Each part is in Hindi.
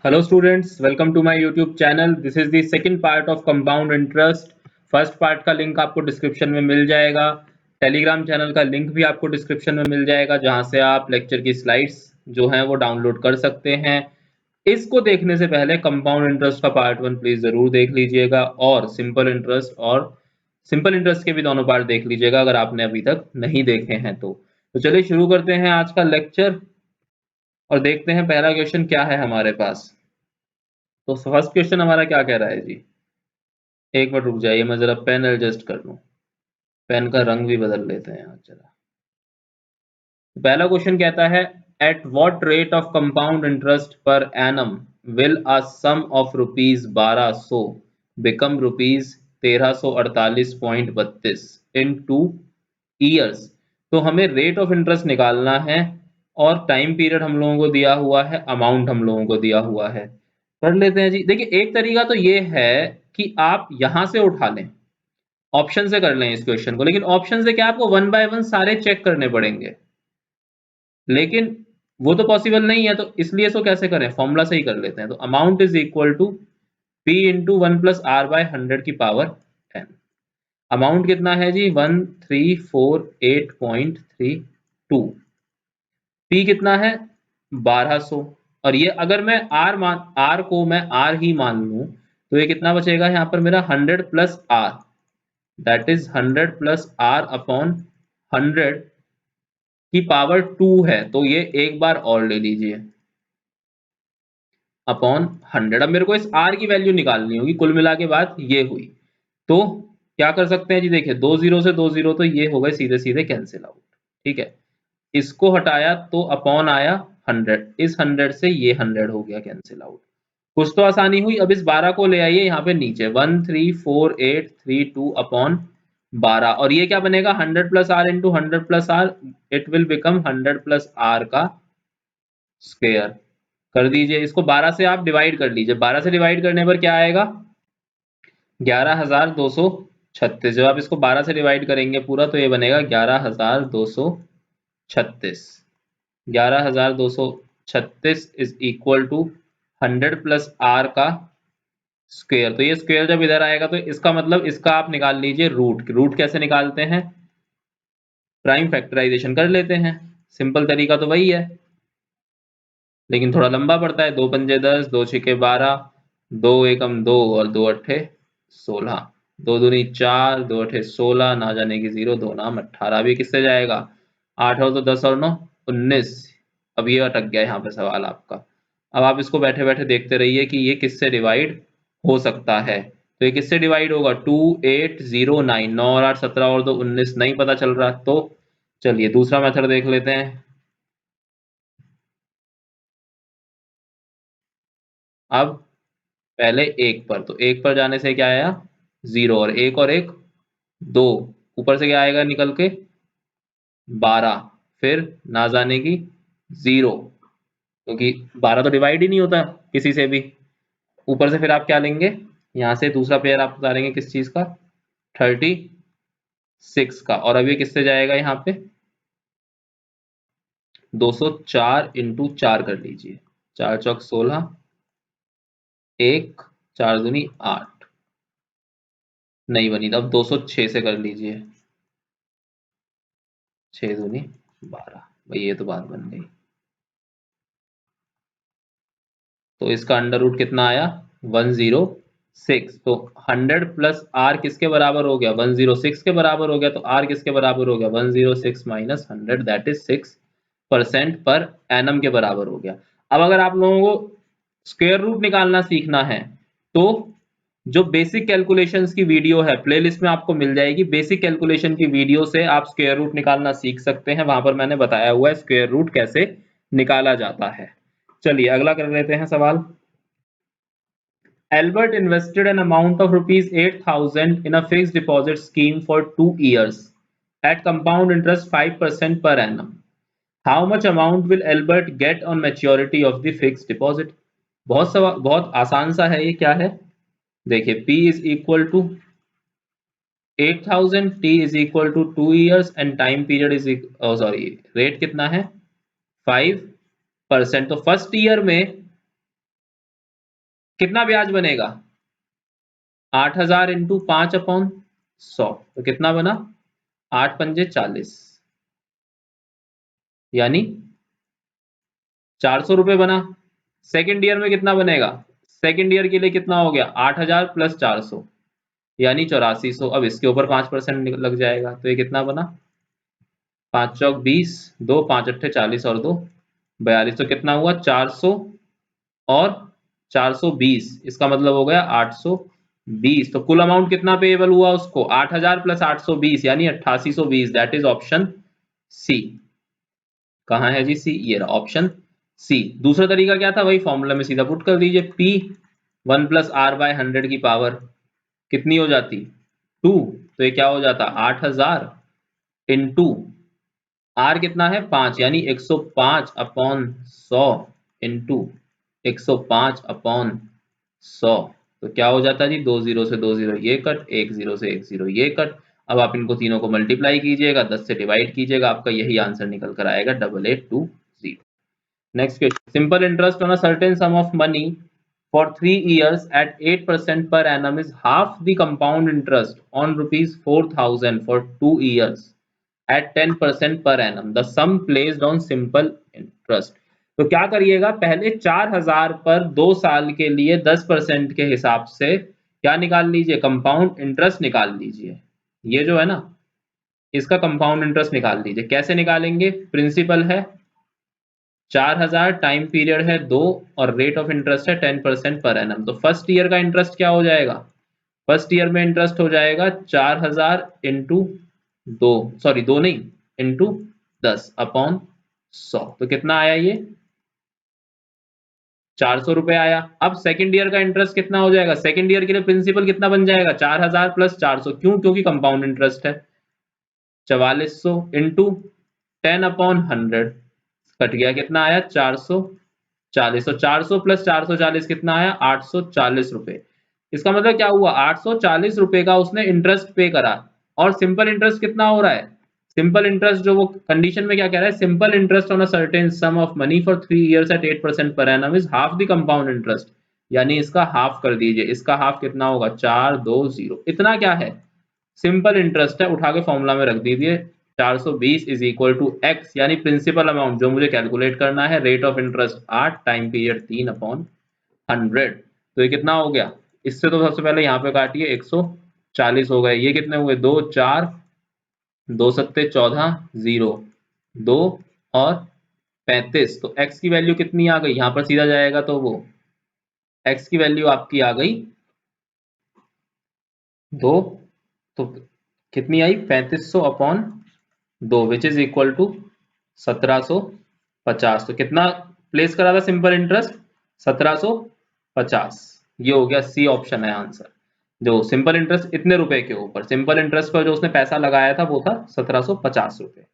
Hello students, welcome to my YouTube channel. This is the second part of compound interest. First part का लिंक आपको डिस्क्रिप्शन में मिल जाएगा। टेलीग्राम चैनल का लिंक भी आपको डिस्क्रिप्शन में मिल जाएगा, जहां से आप लेक्चर की स्लाइड्स जो हैं वो डाउनलोड कर सकते हैं। इसको देखने से पहले कंपाउंड इंटरेस्ट का पार्ट 1 प्लीज जरूर देख लीजिएगा, और सिंपल इंटरेस्ट के भी दोनों पार्ट देख लीजिएगा अगर आपने अभी तक नहीं देखे हैं तो चलिए शुरू करते हैं आज का लेक्चर और देखते हैं पहला क्वेश्चन क्या है हमारे पास। तो फर्स्ट क्वेश्चन हमारा क्या कह रहा है जी। एक मिनट रुक जाइए, मैं जरा पेन एडजस्ट कर लूं, पेन का रंग भी बदल लेते हैं आज जरा। पहला क्वेश्चन कहता है at what rate of compound interest per annum will a sum of rupees 1200 become rupees 1348.32 in 2 years. तो हमें रेट ऑफ इंटरेस्ट निकालना है और टाइम पीरियड हम लोगों को दिया हुआ है, अमाउंट हम लोगों को दिया हुआ है। कर लेते हैं जी। देखिए एक तरीका तो ये है कि आप यहां से उठा लें, ऑप्शन से कर लें इस क्वेश्चन को, लेकिन ऑप्शन से क्या आपको वन बाय वन सारे चेक करने पड़ेंगे, लेकिन वो तो पॉसिबल नहीं है। तो इसलिए इसको कैसे करें, फॉर्मूला से ही कर लेते हैं। तो amount is equal to P into 1+r/100 amount कितना है जी 1348.32, पी कितना है 1200, और ये अगर मैं आर को मैं आर ही मान लूं तो ये कितना बचेगा यहाँ पर मेरा 100+r, that is 100+r upon 100 की पावर 2 है। तो ये एक बार और ले लीजिए अपॉन 100। अब मेरे को इस r की वैल्यू निकालनी होगी, कुल मिला के बात ये हुई। तो क्या कर सकते हैं जी, देखिए 2 0 से 2 0 तो ये हो गए सीधे सीधे कैंसिल आउट, ठीक है। इसको हटाया तो अपॉन आया 100, इस 100 से ये 100 हो गया कैंसिल आउट। कुछ तो आसानी हुई। अब इस 12 को ले आइए यहाँ पे नीचे, 134832 अपॉन 12, और ये क्या बनेगा 100+r into 100+r, it will become 100+r का स्क्वायर। कर दीजिए इसको, 12 से आप डिवाइड कर लीजिए, 12 से डिवाइड करने पर क्या आएगा 11236। जब आप इसको 12 से डिवाइड करेंगे पूरा तो ये बनेगा 11236। 11236 इज इक्वल टू 100+r का स्क्वायर। तो ये स्क्वायर जब इधर आएगा तो इसका मतलब इसका आप निकाल लीजिए रूट। रूट कैसे निकालते हैं, प्राइम फैक्टराइजेशन कर लेते हैं। सिंपल तरीका तो वही है, लेकिन थोड़ा लंबा पड़ता है। 2 पंजे 10, 2 छिके 12, 2 एकम 2 और 2 अट्ठे 16, 2 दूनी 4, 2 अट्ठे 16, ना जाने की 0, 2 नाम 18। अभी किससे जाएगा 8 और तो 10 और 9 19। अब ये अटक गया यहाँ पे सवाल आपका। अब आप इसको बैठे बैठे देखते रहिए कि ये किससे डिवाइड हो सकता है। तो ये किससे डिवाइड होगा 2 8 0 9, 9 और 8 17 और 2 19, नहीं पता चल रहा। तो चलिए दूसरा मेथड देख लेते हैं। अब पहले एक पर, तो एक पर जाने से क्या आया 0, और एक 2, ऊपर से क्या आएगा निकल के 12, फिर ना जाने की 0, क्योंकि 12 तो डिवाइड ही नहीं होता किसी से भी। ऊपर से फिर आप क्या लेंगे, यहाँ से दूसरा पेयर आप उतारेंगे किस चीज का 36 का, और अब ये किससे जाएगा यहाँ पे 204 इंटू 4 कर लीजिए, 4 चौक 16, 1 4 दूनी 8, नहीं बनी। अब 206 से कर लीजिए, 6 दूनी 12, भाई ये तो बात बन गई। तो इसका अंडर रूट कितना आया 106। तो 100+r किसके बराबर हो गया 106 के बराबर हो गया। तो r किसके बराबर हो गया 106 minus 100, that is 6% per annum के बराबर हो गया। अब अगर आप लोगों को स्क्वायर रूट निकालना सीखना है तो जो बेसिक कैलकुलेशंस की वीडियो है प्लेलिस्ट में आपको मिल जाएगी। बेसिक कैलकुलेशन की वीडियो से आप स्क्वायर रूट निकालना सीख सकते हैं, वहां पर मैंने बताया हुआ है स्क्वायर रूट कैसे निकाला जाता है। चलिए अगला कर लेते हैं सवाल। Albert invested an amount of rupees 8,000 in a fixed deposit scheme for 2 years at compound interest 5% per annum. How much amount will Albert get on maturity of the fixed deposit? बहुत आसान सा है ये। क्या है देखिए, P is equal to 8,000, T is equal to 2 years and time period is rate कितना है 5%। तो फर्स्ट ईयर में कितना ब्याज बनेगा? 8000 इंटू 5/100, तो कितना बना? 8 पंजे 40, यानी 400 रुपए बना। सेकेंड ईयर में कितना बनेगा? सेकेंड ईयर के लिए कितना हो गया? 8000 प्लस 400, यानी 8400। अब इसके ऊपर 5% लग जाएगा, तो ये कितना बना? 5 चौक 20, 2 5 अट्ठे 40 और 2 42, तो कितना हुआ? 400 और 420, इसका मतलब हो गया 820। तो कुल अमाउंट कितना पेएबल हुआ उसको? 8000 प्लस 820, यानी 8820। That is option C. कहाँ है जी सी? ये रहा ऑप्शन सी। दूसरा तरीका क्या था? वही फॉर्मूला में सीधा पुट कर दीजिए। P 1 प्लस आर बाय 100 की पावर कितनी हो जाती? 2। तो ये क्या हो जाता? 8000 इंटू आर कितना है? 5, यानी 105/100 इंटू 105/100। तो क्या हो जाता है जी? 2 0 से 2 0 ये कट, 1 0 से 1 0 ये कट। अब आप इनको तीनों को मल्टीप्लाई कीजिएगा, 10 से डिवाइड कीजिएगा, आपका यही आंसर निकल कर आएगा 8820। Next question. Simple interest on a certain sum of money for 3 years at 8% per annum is half the compound interest on rupees 4000 for 2 years at 10% per annum. The sum placed on simple interest. तो क्या करिएगा? पहले 4000 पर 2 साल के लिए 10% के हिसाब से क्या निकाल लीजिए? कंपाउंड इंटरेस्ट निकाल लीजिए। ये जो है ना, इसका कंपाउंड इंटरेस्ट निकाल लीजिए। कैसे निकालेंगे? प्रिंसिपल है 4000, टाइम पीरियड है 2 और रेट ऑफ इंटरेस्ट है 10% पर एनम। तो फर्स्ट ईयर का इंटरेस्ट क्या हो जाएगा? फर्स्ट ईयर में इंटरेस्ट हो जाएगा 4000 इंटू 2, सॉरी 2 नहीं, इंटू 10/100। तो कितना आया? ये 400 रुपए आया। अब सेकंड ईयर का इंटरेस्ट कितना हो जाएगा? सेकंड ईयर के लिए प्रिंसिपल कितना बन जाएगा? 4000 प्लस 400। क्यों? क्योंकि कंपाउंड इंटरेस्ट है। 4400 इंटू 10/100 कट गया, कितना आया? 440। तो 400 प्लस 440 कितना आया? 840 रुपए। इसका मतलब क्या हुआ? 840 रुपए का उसने इंटरेस्ट पे करा। और सिंपल इंटरेस्ट कितना हो रहा है? सिंपल इंटरेस्ट जो वो कंडीशन में क्या कह रहा है? Simple interest on a certain sum of money for 3 years at 8% per annum is half the compound interest, यानी इसका हाफ कर दीजिए। इसका हाफ कितना होगा? 420। इतना क्या है? सिंपल इंटरेस्ट है, उठा के फॉर्मूला में रख दीजिए। 420 इज इक्वल टू एक्स, यानी प्रिंसिपल अमाउंट जो मुझे कैलकुलेट करना है, rate of interest 8, time period 3/100। तो ये कितना हो गया? इससे तो सबसे पहले यहाँ पे काटिए, 140 हो गए। ये कितने हुए? 2 4, 2 सत्ते 14, 0 2 और 35। तो x की वैल्यू कितनी आ गई? यहाँ पर सीधा जाएगा तो वो x की वैल्यू आपकी आ गई 2। तो कितनी आई? 3500/2, विच इज इक्वल टू 1750। तो कितना प्लेस करा था सिंपल इंटरेस्ट? 1750। ये हो गया, सी ऑप्शन है आंसर। जो सिंपल इंटरेस्ट इतने रुपए के ऊपर, सिंपल इंटरेस्ट पर जो उसने पैसा लगाया था वो था 1750 रुपए।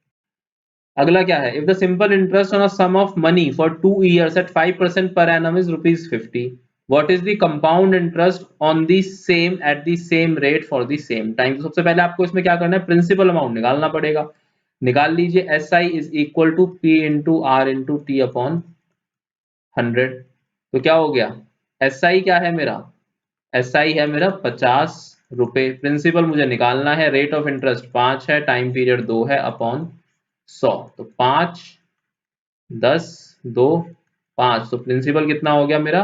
अगला क्या है? If the simple interest on a sum of money for 2 years at 5% per annum is ₹50, what is the compound interest on the same at the same rate for the same time? तो सबसे पहले आपको इसमें क्या करना है? प्रिंसिपल अमाउंट निकालना पड़ेगा। निकाल लीजिए। S I is equal to P into R into T upon 100। तो क्या हो गया? एस आई क्या है मेरा? एस आई है मेरा 50 रुपए। प्रिंसिपल मुझे निकालना है, रेट ऑफ इंटरेस्ट 5 है, टाइम पीरियड 2 है, अपॉन 100। तो 5 10 2 5, तो प्रिंसिपल कितना हो गया मेरा?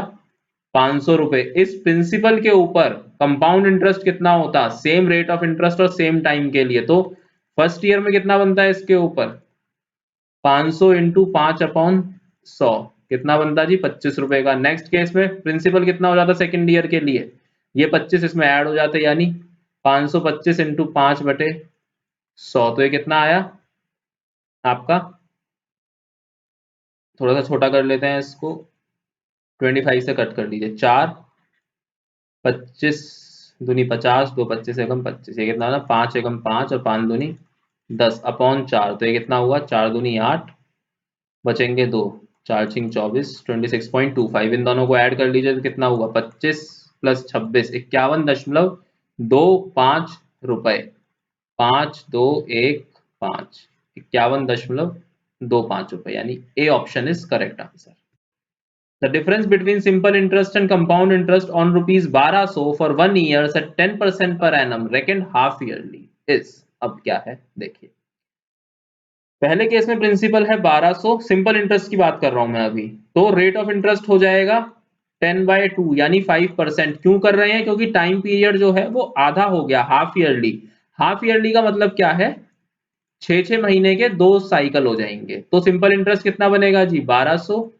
500 रुपए। इस प्रिंसिपल के ऊपर कंपाउंड इंटरेस्ट कितना होता? सेम रेट ऑफ इंटरेस्ट और सेम टाइम के लिए। तो फर्स्ट ईयर में कितना बनता है इसके ऊपर? 500 इंटू 5/100 कितना बनता जी? 25 रुपए का। नेक्स्ट केस में प्रिंसिपल कितना हो जाता सेकंड ईयर के लिए? ये 25 इसमें ऐड हो जाते, यानी 525 इंटू 5/100। तो ये कितना आया आपका? थोड़ा सा छोटा कर लेते हैं इसको, 25 से कट कर लीजिए। 4 25 दूनी 50, 2 25 एकम 25, ये कितना होगा? 5 एकम 5 और 5 दूनी 10/4। तो ये कितना हुआ? 4 दूनी 8, बचेंगे 2, 4 छिंग 24, 26.25। इन दोनों को ऐड कर लीजिए तो कितना हुआ? 25 प्लस 26 51.25 रुपए। 5215 51.25 रुपए, यानी A option is correct answer. The difference between simple interest and compound interest on ₹1200 for 1 year at 10% per annum reckoned half yearly is, अब क्या है देखिए, पहले केस में प्रिंसिपल है 1200, सिंपल इंटरेस्ट की बात कर रहा हूं मैं अभी, तो रेट ऑफ इंटरेस्ट हो जाएगा 10/2 यानी 5%। क्यों कर रहे हैं? क्योंकि टाइम पीरियड जो है वो आधा हो गया, हाफ ईयरली। हाफ ईयरली का मतलब क्या है? 6 महीने के 2 साइकिल हो जाएंगे। तो सिंपल इंटरेस्ट कितना बनेगा जी? 1200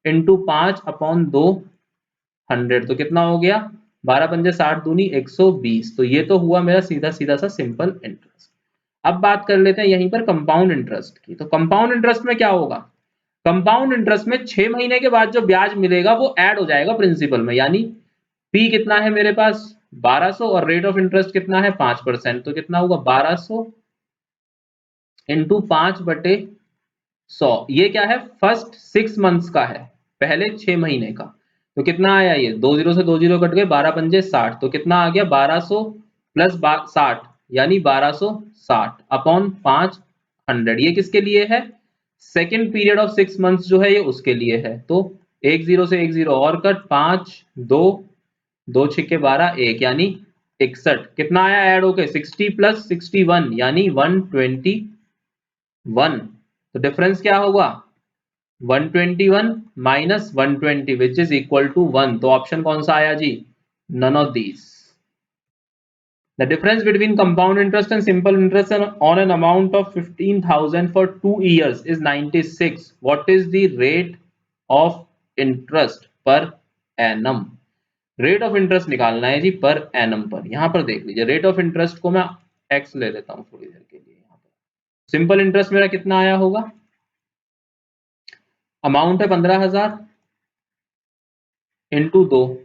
इंटू 5/2 100, तो कितना हो गया? 12 पंजे 60 दूनी 120। तो ये तो हुआ मेरा सीधा सीधा सा सिंपल इंटरेस्ट। अब बात कर लेते हैं यहीं पर कंपाउंड इंटरेस्ट की। तो कंपाउंड इंटरेस्ट में क्या होगा? कंपाउंड इंटरेस्ट में 6 महीने के बाद जो ब्याज मिलेगा वो ऐड हो जाएगा प्रिंसिपल में, यानी पी कितना है मेरे पास? 1200 और रेट ऑफ इंटरेस्ट कितना है? 5%। तो कितना होगा? 1200 इंटू 5/100। ये क्या है? फर्स्ट 6 मंथ्स का है, पहले 6 महीने का। तो कितना आया ये? 2 जीरो से 2 जीरो कट गए, 12 पंजे 60। तो कितना आ गया? 1200 प्लस 60 यानी 1260 अपॉन 500। ये किसके लिए है? सेकेंड पीरियड ऑफ 6 मंथ्स जो है ये उसके लिए है। तो 1 जीरो से 1 जीरो और कट, 5 2 2 छिक्के 12 1 यानी 61। कितना आया ऐड होके? 60 प्लस 61 यानी 121। तो डिफरेंस क्या होगा? 121 minus 120 which is equal to 1। तो ऑप्शन कौन सा आया जी? None of these. The difference between compound interest and simple interest on an amount of 15,000 for 2 years is 96. What is the rate of interest per annum? Rate of interest निकालना है जी पर एनम पर। यहां पर देख लीजिए, रेट ऑफ इंटरेस्ट को मैं एक्स ले लेता हूं थोड़ी देर के लिए। यहाँ पर सिंपल इंटरेस्ट मेरा कितना आया होगा? अमाउंट है 15,000 इंटू 2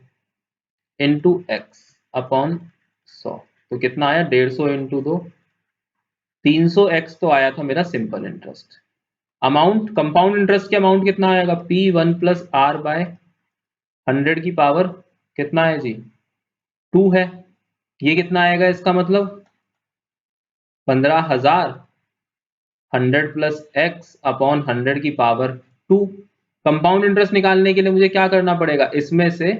इंटू एक्स अपॉन 100। तो कितना आया? 150 इंटू 2 300x तो आया था मेरा simple interest. Amount compound interest के अमाउंट कितना आएगा? P1 प्लस R बाय 100 की पावर कितना है जी? 2 है। ये कितना आएगा इसका मतलब? 15,000 100 प्लस x अपॉन 100 की पावर 2। कंपाउंड इंटरेस्ट निकालने के लिए मुझे क्या करना पड़ेगा? इसमें से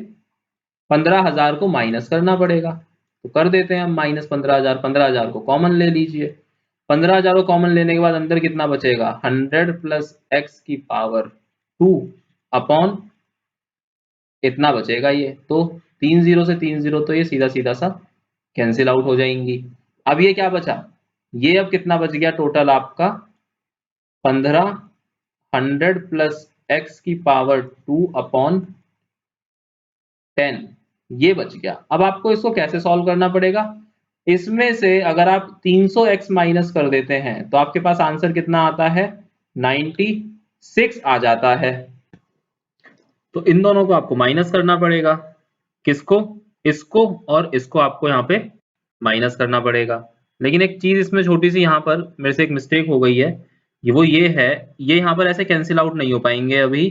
15,000 को माइनस करना पड़ेगा। तो कर देते हैं हम माइनस 15,000। 15,000 को कॉमन ले लीजिए। 15,000 को कॉमन लेने के बाद अंदर कितना बचेगा? 100 प्लस एक्स की पावर 2 अपॉन इतना बचेगा ये। तो 3 जीरो से 3 जीरो, तो ये सीधा सीधा सा कैंसिल आउट हो जाएंगी। अब ये क्या बचा? ये अब कितना बच गया टोटल आपका? 15 100 प्लस एक्स की पावर 2 अपॉन 10, ये बच गया। अब आपको इसको कैसे सॉल्व करना पड़ेगा? इसमें से अगर आप 300x माइनस कर देते हैं तो आपके पास आंसर कितना आता है? 96 आ जाता है। तो इन दोनों को आपको माइनस करना पड़ेगा। किसको? इसको और इसको आपको यहाँ पे माइनस करना पड़ेगा। लेकिन एक चीज इसमें छोटी सी यहाँ पर मेरे से एक मिस्टेक हो गई है, वो ये है, ये यहाँ पर ऐसे कैंसिल आउट नहीं हो पाएंगे अभी,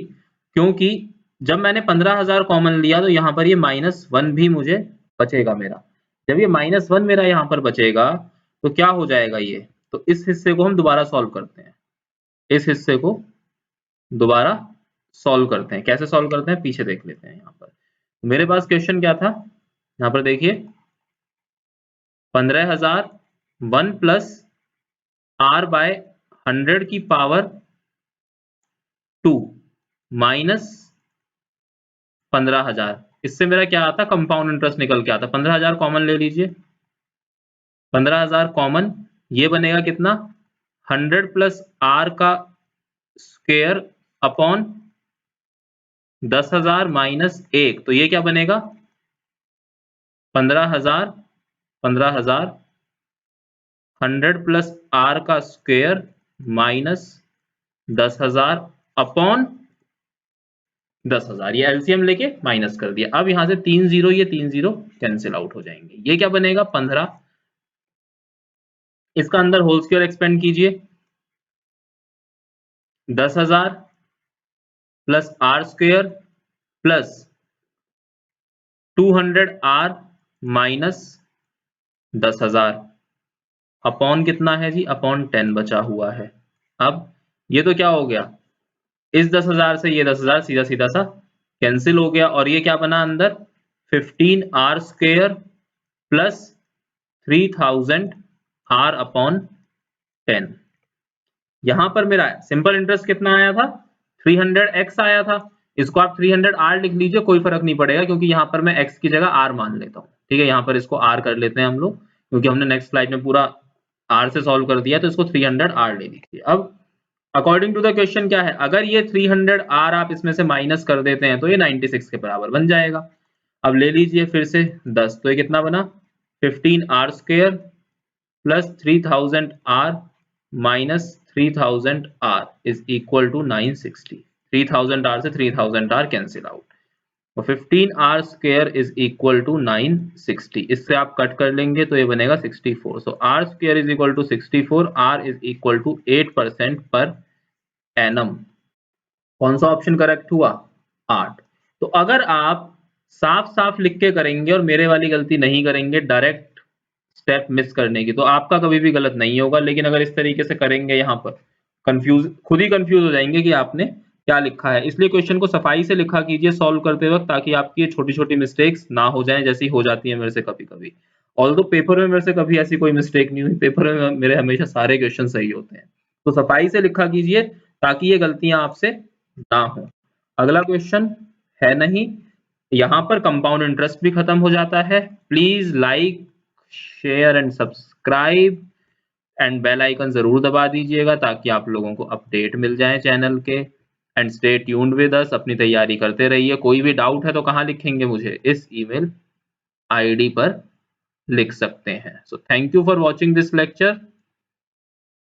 क्योंकि जब मैंने 15,000 कॉमन लिया तो यहाँ पर ये -1 भी मुझे बचेगा मेरा। जब ये -1 मेरा यहाँ पर बचेगा तो क्या हो जाएगा ये? तो इस हिस्से को हम दोबारा सॉल्व करते हैं। इस हिस्से को दोबारा सॉल्व करते हैं। कैसे सॉल्व करते हैं पीछे देख लेते हैं। यहाँ पर मेरे पास क्वेश्चन क्या था? यहाँ पर देखिए, 15,000 1 प्लस R बाय 100 की पावर 2 माइनस 15,000। इससे मेरा क्या आता? कंपाउंड इंटरेस्ट निकल के आता। 15,000 कॉमन ले लीजिए। 15,000 कॉमन, ये बनेगा कितना? 100 प्लस R का स्क्वायर अपॉन 10,000 माइनस 1। तो ये क्या बनेगा? 15,000 100 प्लस R का स्क्वायर माइनस 10,000 अपॉन 10,000। ये एलसीएम लेके माइनस कर दिया। अब यहां से 3 जीरो, ये 3 जीरो कैंसिल आउट हो जाएंगे। ये क्या बनेगा? 15। इसका अंदर होल स्क्वायर एक्सपेंड कीजिए। 10,000 plus R square plus 200R minus 10,000 upon कितना है जी? अपॉन 10 बचा हुआ है। अब ये तो क्या हो गया? इस 10,000 से ये 10,000 सीधा सीधा सा कैंसिल हो गया और ये क्या बना अंदर 15r square plus 3000 r upon 10। यहां पर मेरा सिंपल इंटरेस्ट कितना आया था 300x आया था। इसको आप 300r लिख लीजिए, कोई फर्क नहीं पड़ेगा क्योंकि यहाँ पर मैं x की जगह r मान लेता हूँ। ठीक है, यहाँ पर इसको r कर लेते हैं हम लोग क्योंकि हमने नेक्स्ट स्लाइड में पूरा r से सॉल्व कर दिया, तो इसको 300r ले लीजिए। अब अकॉर्डिंग टू द क्वेश्चन क्या है, अगर ये 300r आप इसमें से माइनस कर देते हैं तो ये 96 के बराबर बन जाएगा। अब ले लीजिए फिर से 10, तो ये कितना बना 15r square plus 3000r minus 3000r is equal to 960। 3000r से 3000r कैंसिल आउट, तो 15r square is equal to 960। इससे आप कट कर लेंगे तो ये बनेगा 64। So r square is equal to 64, r is equal to 8% per annum. कौन सा ऑप्शन करेक्ट हुआ 8। तो अगर आप साफ साफ लिख के करेंगे और मेरे वाली गलती नहीं करेंगे डायरेक्ट स्टेप मिस करने की, तो आपका कभी भी गलत नहीं होगा। लेकिन अगर इस तरीके से करेंगे यहाँ पर खुद ही कंफ्यूज हो जाएंगे कि आपने क्या लिखा है। इसलिए क्वेश्चन को सफाई से लिखा कीजिए सॉल्व करते वक्त, ताकि आपकी ये छोटी छोटी मिस्टेक्स ना हो जाएं जैसी हो जाती है मेरे से कभी कभी। ऑल्दो पेपर में मेरे से कभी ऐसी कोई मिस्टेक नहीं हुई, पेपर में मेरे हमेशा सारे क्वेश्चन सही होते हैं। तो सफाई से लिखा कीजिए ताकि ये गलतियां आपसे ना हो। अगला क्वेश्चन है नहीं, यहाँ पर कंपाउंड इंटरेस्ट भी खत्म हो जाता है। Please like share and subscribe and bell icon जरूर दबा दीजिएगा ताकि आप लोगों को अपडेट मिल जाए चैनल के। And stay tuned with us, अपनी तैयारी करते रहिए। कोई भी डाउट है तो कहाँ लिखेंगे, मुझे इस ईमेल आईडी पर लिख सकते हैं। So thank you for watching this lecture.